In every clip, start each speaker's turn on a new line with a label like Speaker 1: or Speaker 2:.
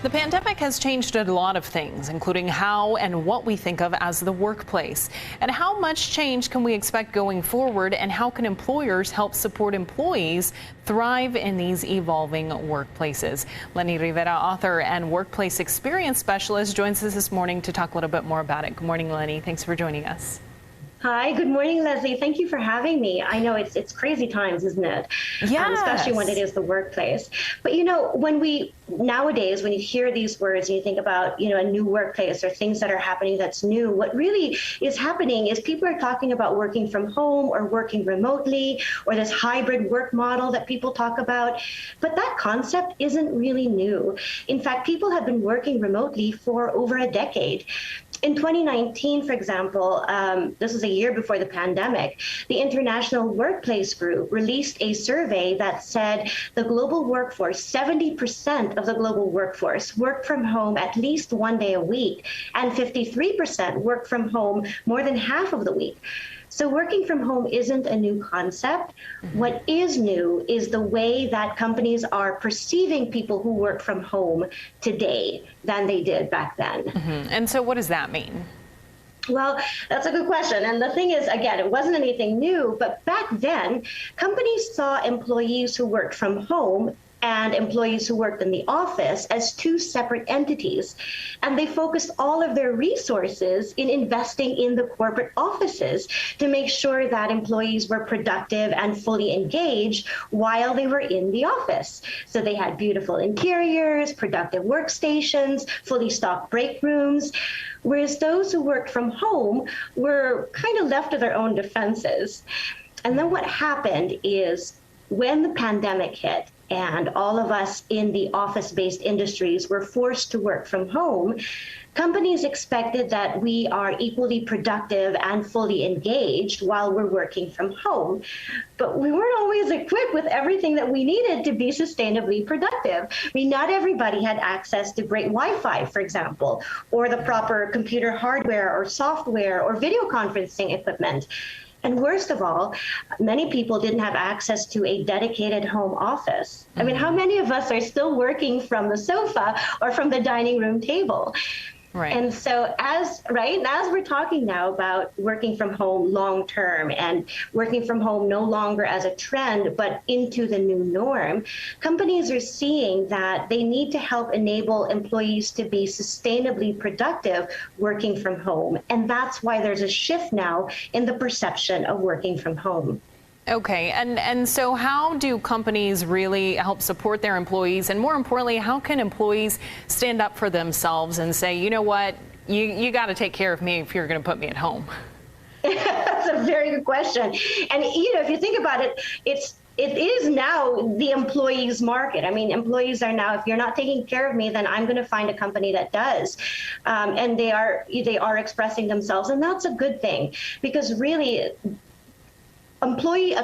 Speaker 1: The pandemic has changed a lot of things, including how and what we think of as the workplace. And how much change can we expect going forward, and how can employers help support employees thrive in these evolving workplaces? Leni, Rivera, author and workplace experience specialist, joins us this morning to talk a little bit more about it. Good morning, Leni. Thanks for joining us.
Speaker 2: Hi, good morning, Leslie. Thank you for having me. I know it's crazy times, isn't it?
Speaker 1: Yes.
Speaker 2: Especially when it is the workplace. But nowadays, when you hear these words and you think about, a new workplace or things that are happening that's new, what really is happening is people are talking about working from home or working remotely or this hybrid work model that people talk about. But that concept isn't really new. In fact, people have been working remotely for over a decade. In 2019, for example, this is a year before the pandemic, the International Workplace Group released a survey that said the global workforce, 70% of the global workforce worked from home at least one day a week, and 53% worked from home more than half of the week. So working from home isn't a new concept. What is new is the way that companies are perceiving people who work from home today than they did back then.
Speaker 1: And so what does that mean?
Speaker 2: Well, that's a good question. And the thing is, again, it wasn't anything new, but back then, companies saw employees who worked from home and employees who worked in the office as two separate entities. And they focused all of their resources in investing in the corporate offices to make sure that employees were productive and fully engaged while they were in the office. So they had beautiful interiors, productive workstations, fully stocked break rooms, whereas those who worked from home were kind of left to their own defenses. And then what happened is when the pandemic hit, and all of us in the office-based industries were forced to work from home, companies expected that we are equally productive and fully engaged while we're working from home. But we weren't always equipped with everything that we needed to be sustainably productive. I mean, not everybody had access to great Wi-Fi, for example, or the proper computer hardware or software or video conferencing equipment. And worst of all, many people didn't have access to a dedicated home office. I mean, how many of us are still working from the sofa or from the dining room table?
Speaker 1: Right.
Speaker 2: And so as we're talking now about working from home long term and working from home no longer as a trend, but into the new norm, companies are seeing that they need to help enable employees to be sustainably productive working from home. And that's why there's a shift now in the perception of working from home.
Speaker 1: Okay, and so how do companies really help support their employees? And more importantly, how can employees stand up for themselves and say, you know what, you got to take care of me if you're going to put me at home?
Speaker 2: That's a very good question. And, if you think about it, it is now the employees' market. I mean, employees are now, if you're not taking care of me, then I'm going to find a company that does. And they are expressing themselves. And that's a good thing, because really,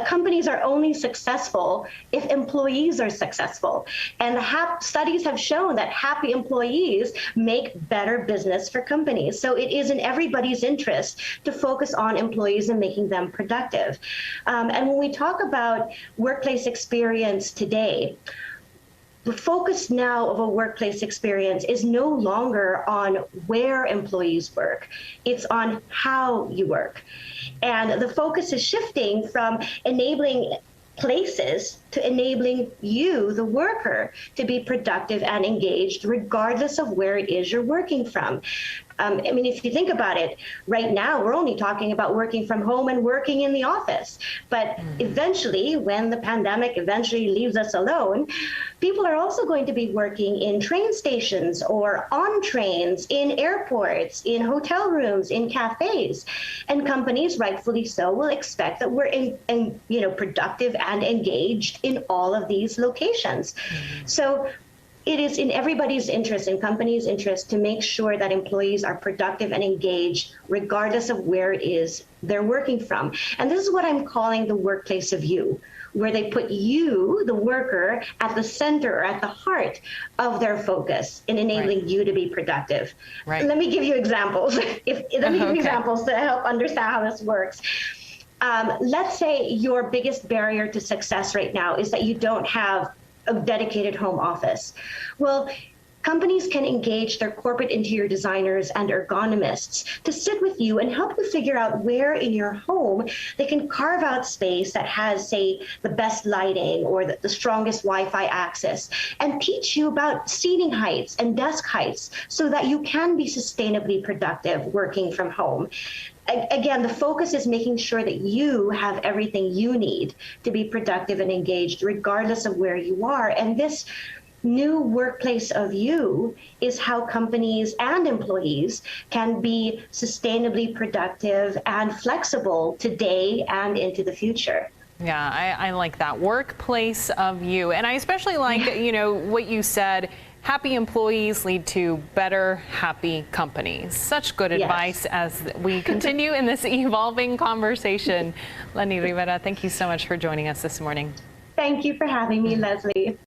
Speaker 2: companies are only successful if employees are successful. And studies have shown that happy employees make better business for companies. So it is in everybody's interest to focus on employees and making them productive. And when we talk about workplace experience today, the focus now of a workplace experience is no longer on where employees work. It's on how you work. And the focus is shifting from enabling places to enabling you, the worker, to be productive and engaged regardless of where it is you're working from. I mean, if you think about it, right now, we're only talking about working from home and working in the office. But eventually, when the pandemic eventually leaves us alone, people are also going to be working in train stations or on trains, in airports, in hotel rooms, in cafes. And companies, rightfully so, will expect that we're productive and engaged in all of these locations. So it is in everybody's interest, in companies' interest, to make sure that employees are productive and engaged regardless of where it is they're working from. And this is what I'm calling the workplace of you, where they put you, the worker, at the center or at the heart of their focus in enabling you to be productive. Right. Let me give you examples. Let me give you examples to help understand how this works. Let's say your biggest barrier to success right now is that you don't have a dedicated home office. Well, companies can engage their corporate interior designers and ergonomists to sit with you and help you figure out where in your home they can carve out space that has, say, the best lighting or the strongest Wi-Fi access, and teach you about seating heights and desk heights so that you can be sustainably productive working from home. Again, the focus is making sure that you have everything you need to be productive and engaged, regardless of where you are. And this new workplace of you is how companies and employees can be sustainably productive and flexible today and into the future.
Speaker 1: Yeah, I like that workplace of you. And I especially like, what you said. Happy employees lead to better, happy companies. Such good advice as we continue in this evolving conversation. Leni Rivera, thank you so much for joining us this morning.
Speaker 2: Thank you for having me, Leslie.